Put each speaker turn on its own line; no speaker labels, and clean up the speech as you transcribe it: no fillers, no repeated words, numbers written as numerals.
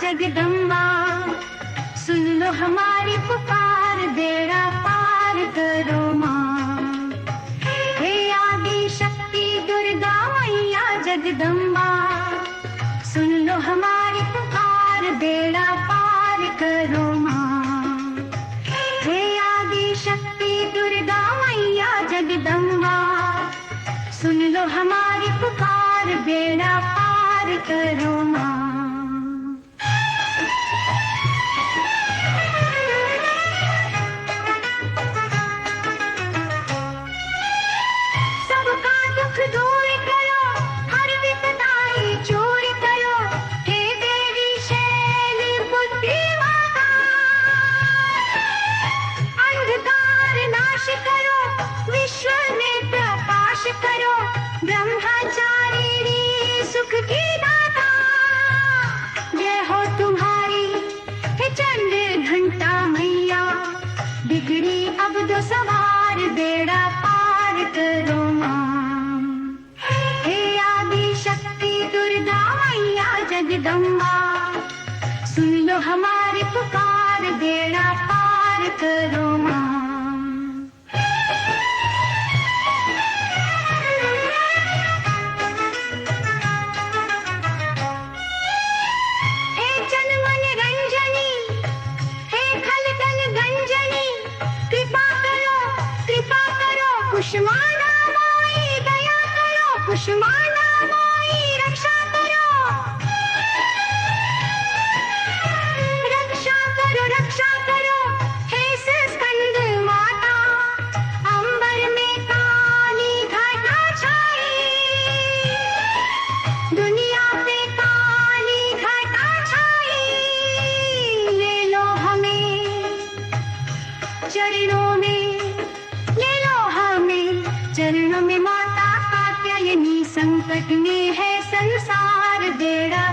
जगदम्बा, सुन लो हमारी पुकार, बेड़ा पार करो माँ। हे आदि शक्ति दुर्गा मैया जगदम्बा, सुन लो हमारी पुकार, बेड़ा पार करो माँ। हे आदि शक्ति दुर्गा मैया जगदम्बा, सुन लो हमारी पुकार, बेड़ा पार करो माँ। सबका दुख दूर करो, हर विपदाई दूर करो, हे देवी शैल बुद्धि माता। अंधकार नाश करो, विश्व में प्रकाश करो, ब्रह्मचारिणी सुख की दाता। जय हो तुम्हारी हे चंद्र घंटा मैया, बिगड़ी अब दो सवार, बेड़ा पार करो माँ। हे आदि शक्ति दुर्गा मैया जगदम्बा, सुन लो हमारी पुकार, बेड़ा पार करो माँ। हे जनमन रंजनी, हे खलदल गंजनी, कृपा करो कुष्मांडा माई, दया करो कुष्मांडा माई, रक्षा करो रक्षा करो, हे स्कंद माता। अंबर में काली घटा छाई, दुनिया पे काली घटा छाई। ले लो हमें चरणों में, ले लो हमें चरणों में माता कात्यायनी। संकट में है संसार, बेड़ा